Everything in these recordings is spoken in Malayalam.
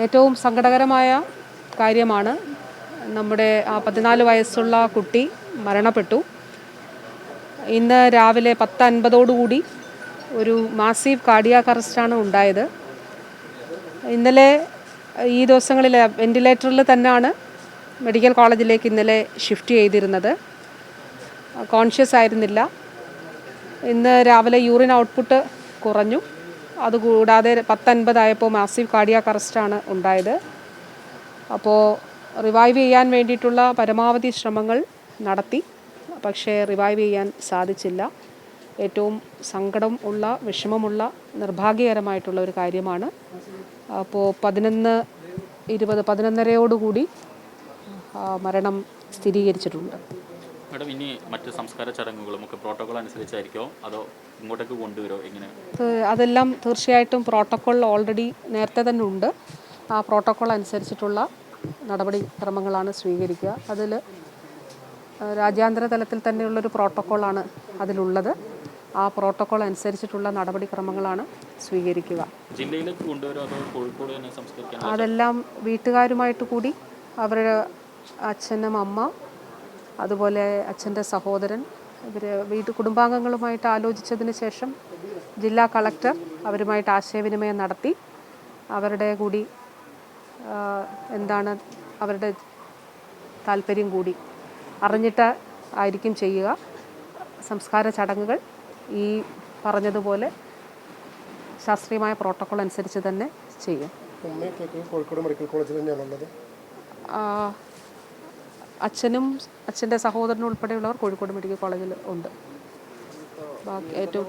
ഏറ്റവും സങ്കടകരമായ കാര്യമാണ്. നമ്മുടെ 14 വയസ്സുള്ള കുട്ടി മരണപ്പെട്ടു. ഇന്ന് രാവിലെ 10:50 ഒരു മാസീവ് കാർഡിയാക് അറസ്റ്റാണ് ഉണ്ടായത്. ഇന്നലെ ഈ ദിവസങ്ങളിൽ വെന്റിലേറ്ററിൽ തന്നെയാണ് മെഡിക്കൽ കോളേജിലേക്ക് ഇന്നലെ ഷിഫ്റ്റ് ചെയ്തിരുന്നത്. കോൺഷ്യസ് ആയിരുന്നില്ല. ഇന്ന് രാവിലെ യൂറിൻ ഔട്ട്പുട്ട് കുറഞ്ഞു. അതുകൂടാതെ 10:50 ആയപ്പോൾ മാസീവ് കാർഡിയാക് അറസ്റ്റാണ് ഉണ്ടായത്. അപ്പോൾ റിവൈവ് ചെയ്യാൻ വേണ്ടിയിട്ടുള്ള പരമാവധി ശ്രമങ്ങൾ നടത്തി, പക്ഷേ റിവൈവ് ചെയ്യാൻ സാധിച്ചില്ല. ഏറ്റവും സങ്കടം ഉള്ള, വിഷമമുള്ള, നിർഭാഗ്യകരമായിട്ടുള്ള ഒരു കാര്യമാണ്. അപ്പോൾ 11:20-11:30 മരണം സ്ഥിരീകരിച്ചിട്ടുണ്ട്. മാഡം, ഇനി മറ്റ് സംസ്കാര ചടങ്ങുകളും ഒക്കെ പ്രോട്ടോകോൾ അനുസരിച്ചായിരിക്കുമോ അതോ ഇങ്ങോട്ടേക്ക് കൊണ്ടുവരുമോ? എങ്ങനെ? അതെല്ലാം തീർച്ചയായിട്ടും പ്രോട്ടോകോൾ ഓൾറെഡി നേരത്തെ തന്നെ ഉണ്ട്. ആ പ്രോട്ടോകോൾ അനുസരിച്ചിട്ടുള്ള നടപടിക്രമങ്ങളാണ് സ്വീകരിക്കുക. അതിൽ രാജ്യാന്തര തലത്തിൽ തന്നെയുള്ളൊരു പ്രോട്ടോക്കോളാണ് അതിലുള്ളത്. ആ പ്രോട്ടോക്കോൾ അനുസരിച്ചിട്ടുള്ള നടപടിക്രമങ്ങളാണ് സ്വീകരിക്കുക. ജില്ലയിലേക്ക് കൊണ്ടുവരുമോ അതോ കോഴിക്കോട് തന്നെ സംസ്കരിക്കാൻ? അതെല്ലാം വീട്ടുകാരുമായിട്ട് കൂടി, അവരുടെ അച്ഛനും അമ്മ, അതുപോലെ അച്ഛൻ്റെ സഹോദരൻ, ഇവർ കുടുംബാംഗങ്ങളുമായിട്ട് ആലോചിച്ചതിന് ശേഷം ജില്ലാ കളക്ടർ അവരുമായിട്ട് ആശയവിനിമയം നടത്തി അവരുടെ കൂടി എന്താണ് അവരുടെ താല്പര്യം കൂടി അറിഞ്ഞിട്ട് ആയിരിക്കും ചെയ്യുക. സംസ്കാര ചടങ്ങുകൾ ഈ പറഞ്ഞതുപോലെ ശാസ്ത്രീയമായ പ്രോട്ടോക്കോൾ അനുസരിച്ച് തന്നെ ചെയ്യും. കോഴിക്കോട് മെഡിക്കൽ കോളേജിൽ തന്നെയാണുള്ളത്. അച്ഛനും അച്ഛൻ്റെ സഹോദരനും ഉൾപ്പെടെയുള്ളവർ കോഴിക്കോട് മെഡിക്കൽ കോളേജിൽ ഉണ്ട്. ബാക്കി ഏറ്റവും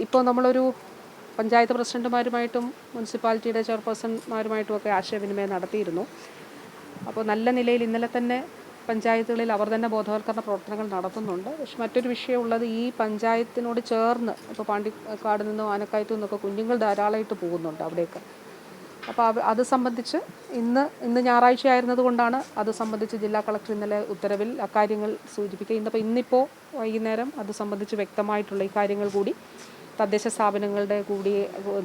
ഇപ്പോൾ നമ്മളൊരു പഞ്ചായത്ത് പ്രസിഡന്റുമാരുമായിട്ടും മുനിസിപ്പാലിറ്റിയുടെ ചെയർപേഴ്സൺമാരുമായിട്ടും ഒക്കെ ആശയവിനിമയം നടത്തിയിരുന്നു. അപ്പോൾ നല്ല നിലയിൽ ഇന്നലെ തന്നെ പഞ്ചായത്തുകളിൽ അവർ തന്നെ ബോധവൽക്കരണ പ്രവർത്തനങ്ങൾ നടത്തുന്നുണ്ട്. പക്ഷെ മറ്റൊരു വിഷയമുള്ളത്, ഈ പഞ്ചായത്തിനോട് ചേർന്ന് ഇപ്പോൾ പാണ്ടിക്കാട് നിന്നും ആനക്കായത്തു നിന്നൊക്കെ കുഞ്ഞുങ്ങൾ ധാരാളമായിട്ട് പോകുന്നുണ്ട് അവിടേക്ക്. അപ്പോൾ അത് സംബന്ധിച്ച് ഇന്ന് ഞായറാഴ്ച ആയിരുന്നതുകൊണ്ടാണ് അത് സംബന്ധിച്ച് ജില്ലാ കളക്ടർ ഇന്നലെ ഉത്തരവിൽ അക്കാര്യങ്ങൾ സൂചിപ്പിക്കുക. ഇന്നിപ്പോൾ വൈകുന്നേരം അത് സംബന്ധിച്ച് വ്യക്തമായിട്ടുള്ള ഈ കാര്യങ്ങൾ കൂടി തദ്ദേശ സ്ഥാപനങ്ങളുടെ കൂടി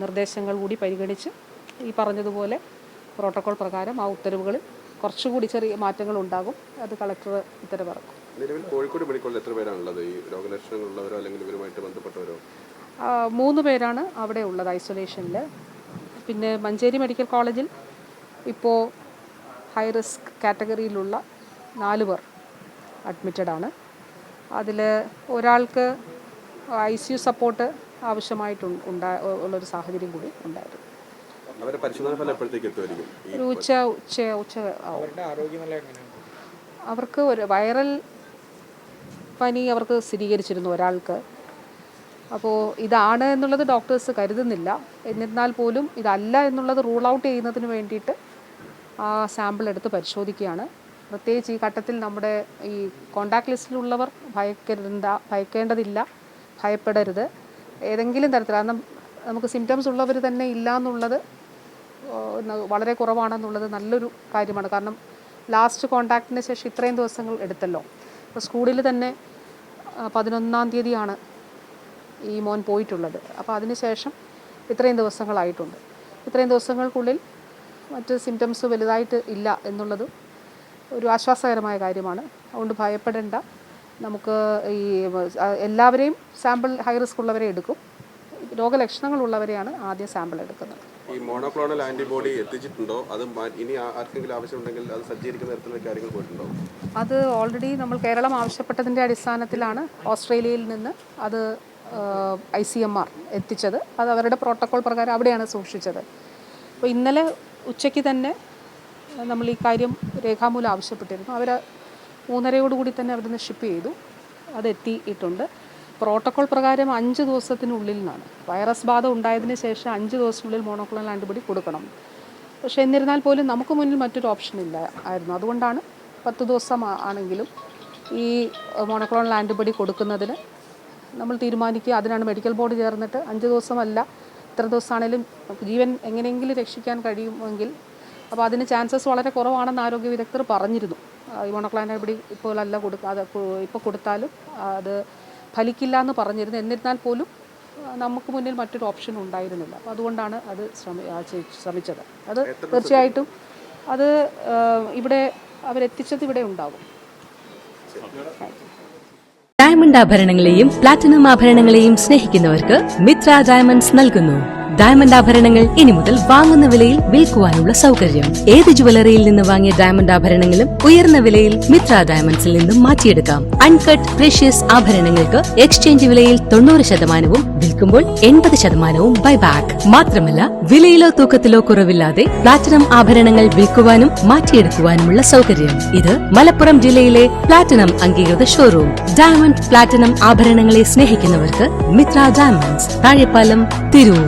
നിർദ്ദേശങ്ങൾ കൂടി പരിഗണിച്ച് ഈ പറഞ്ഞതുപോലെ പ്രോട്ടോകോൾ പ്രകാരം ആ ഉത്തരവുകളിൽ കുറച്ചുകൂടി ചെറിയ മാറ്റങ്ങൾ ഉണ്ടാകും. അത് കളക്ടർ ഉത്തരവിറക്കും. നിലവിൽ കോഴിക്കോട് മെഡിക്കൽ കോളേജിൽ എത്ര പേരാണുള്ളത്? ഈ രോഗലക്ഷണങ്ങളുള്ളവരോ അല്ലെങ്കിൽ ഇവരുമായിട്ട് ബന്ധപ്പെട്ടവരോ? 3 പേരാണ് അവിടെ ഉള്ളത് ഐസൊലേഷനിൽ. പിന്നെ മഞ്ചേരി മെഡിക്കൽ കോളേജിൽ ഇപ്പോൾ ഹൈ റിസ്ക് കാറ്റഗറിയിലുള്ള 4 പേർ അഡ്മിറ്റഡാണ്. അതിൽ ഒരാൾക്ക് ICU സപ്പോർട്ട് ആവശ്യമായിട്ടുള്ളൊരു സാഹചര്യം കൂടി ഉണ്ടായിരുന്നു. ഒരു ഉച്ച അവർക്ക് ഒരു വൈറൽ പനി അവർക്ക് സ്ഥിരീകരിച്ചിരുന്നു ഒരാൾക്ക്. അപ്പോൾ ഇതാണ് എന്നുള്ളത് ഡോക്ടേഴ്സ് കരുതുന്നില്ല. എന്നിരുന്നാൽ പോലും ഇതല്ല എന്നുള്ളത് റൂൾ ഔട്ട് ചെയ്യുന്നതിന് വേണ്ടിയിട്ട് ആ സാമ്പിൾ എടുത്ത് പരിശോധിക്കുകയാണ്. പ്രത്യേകിച്ച് ഈ ഘട്ടത്തിൽ നമ്മുടെ ഈ കോണ്ടാക്ട് ലിസ്റ്റിലുള്ളവർ ഭയക്കേണ്ടതില്ല, ഭയപ്പെടരുത്. ഏതെങ്കിലും തരത്തിൽ, കാരണം നമുക്ക് സിംറ്റംസ് ഉള്ളവർ തന്നെ ഇല്ല എന്നുള്ളത് വളരെ കുറവാണെന്നുള്ളത് നല്ലൊരു കാര്യമാണ്. കാരണം ലാസ്റ്റ് കോണ്ടാക്റ്റിന് ശേഷം ഇത്രയും ദിവസങ്ങൾ എടുത്തല്ലോ. അപ്പോൾ സ്കൂളിൽ തന്നെ 11-ാം തീയതിയാണ് ഈ മോൻ പോയിട്ടുള്ളത്. അപ്പോൾ അതിനുശേഷം ഇത്രയും ദിവസങ്ങളായിട്ടുണ്ട്. ഇത്രയും ദിവസങ്ങൾക്കുള്ളിൽ മറ്റ് സിംറ്റംസ് വലുതായിട്ട് ഇല്ല എന്നുള്ളത് ഒരു ആശ്വാസകരമായ കാര്യമാണ്. അതുകൊണ്ട് ഭയപ്പെടേണ്ട. നമുക്ക് ഈ എല്ലാവരെയും സാമ്പിൾ ഹൈ റിസ്ക് ഉള്ളവരെ എടുക്കും. രോഗലക്ഷണങ്ങളുള്ളവരെയാണ് ആദ്യം സാമ്പിൾ എടുക്കുന്നത്. ഈ മോണോക്ലോണൽ ആന്റിബോഡി എത്തിച്ചിട്ടുണ്ടോ? അത് ഇനി ആർക്കെങ്കിലും ആവശ്യമുണ്ടെങ്കിൽ അത് സജ്ജീകരിക്കുന്ന തരത്തിലുള്ള കാര്യങ്ങൾ പോയിട്ടുണ്ടോ? അത് ഓൾറെഡി നമ്മൾ കേരളം ആവശ്യപ്പെട്ടതിൻ്റെ അടിസ്ഥാനത്തിലാണ് ഓസ്ട്രേലിയയിൽ നിന്ന് അത് ICMR എത്തിച്ചത്. അത് അവരുടെ പ്രോട്ടോക്കോൾ പ്രകാരം അവിടെയാണ് സൂക്ഷിച്ചത്. അപ്പോൾ ഇന്നലെ ഉച്ചയ്ക്ക് തന്നെ നമ്മൾ ഈ കാര്യം രേഖാമൂലം ആവശ്യപ്പെട്ടിരുന്നു. അവർ 3:30 തന്നെ അവിടെ നിന്ന് ഷിപ്പ് ചെയ്തു. അത് എത്തിയിട്ടുണ്ട്. പ്രോട്ടോക്കോൾ പ്രകാരം 5 ദിവസത്തിനുള്ളിൽ നിന്നാണ്. വൈറസ് ബാധ ഉണ്ടായതിന് ശേഷം 5 ദിവസത്തിനുള്ളിൽ മോണോക്ലോണൽ ആൻറ്റിബോഡി കൊടുക്കണം. പക്ഷേ എന്നിരുന്നാൽ പോലും നമുക്ക് മുന്നിൽ മറ്റൊരു ഓപ്ഷൻ ഇല്ല ആയിരുന്നു. അതുകൊണ്ടാണ് 10 ദിവസം ആണെങ്കിലും ഈ മോണോക്ലോണൽ ആൻറ്റിബോഡി കൊടുക്കുന്നതിന് നമ്മൾ തീരുമാനിക്കുക. അതിനാണ് മെഡിക്കൽ ബോർഡ് ചേർന്നിട്ട് 5 ദിവസമല്ല, ഇത്ര ദിവസമാണെങ്കിലും ജീവൻ എങ്ങനെയെങ്കിലും രക്ഷിക്കാൻ കഴിയുമെങ്കിൽ, അപ്പോൾ അതിന് ചാൻസസ് വളരെ കുറവാണെന്ന് ആരോഗ്യ വിദഗ്ധർ പറഞ്ഞിരുന്നു. ഈ മോണോക്ലോണൽ ആൻറ്റിബോഡി ഇപ്പോൾ അല്ല കൊടുക്കാതെ ഇപ്പോൾ കൊടുത്താലും അത് ഫലിക്കില്ല എന്ന് പറഞ്ഞിരുന്നു. എന്നിരുന്നാൽ പോലും നമുക്ക് മുന്നിൽ മറ്റൊരു ഓപ്ഷൻ ഉണ്ടായിരുന്നില്ല. അപ്പോൾ അതുകൊണ്ടാണ് അത് ശ്രമിച്ചത്. അത് തീർച്ചയായിട്ടും അത് ഇവിടെ അവരെത്തിച്ചത് ഇവിടെ ഉണ്ടാകും. ഡയമണ്ട് ആഭരണങ്ങളെയും പ്ലാറ്റിനം ആഭരണങ്ങളെയും സ്നേഹിക്കുന്നവർക്ക് മിത്ര ഡയമണ്ട്സ് നൽകുന്നു ഡയമണ്ട് ആഭരണങ്ങൾ ഇനി മുതൽ വാങ്ങുന്ന വിലയിൽ വിൽക്കുവാനുള്ള സൗകര്യം. ഏത് ജുവലറിയിൽ നിന്ന് വാങ്ങിയ ഡയമണ്ട് ആഭരണങ്ങളും ഉയർന്ന വിലയിൽ മിത്ര ഡയമണ്ട്സിൽ നിന്നും മാറ്റിയെടുക്കാം. അൺകട്ട് പ്രഷ്യസ് ആഭരണങ്ങൾക്ക് എക്സ്ചേഞ്ച് വിലയിൽ 90%, വിൽക്കുമ്പോൾ 80% ബൈബാക്ക്. മാത്രമല്ല വിലയിലോ തൂക്കത്തിലോ കുറവില്ലാതെ പ്ലാറ്റിനം ആഭരണങ്ങൾ വിൽക്കുവാനും മാറ്റിയെടുക്കുവാനുമുള്ള സൗകര്യം. ഇത് മലപ്പുറം ജില്ലയിലെ പ്ലാറ്റിനം അംഗീകൃത ഷോറൂം. ഡയമണ്ട് പ്ലാറ്റിനം ആഭരണങ്ങളെ സ്നേഹിക്കുന്നവർക്ക് മിത്ര ഡയമണ്ട്സ്, താഴെപ്പാലം, തിരൂർ.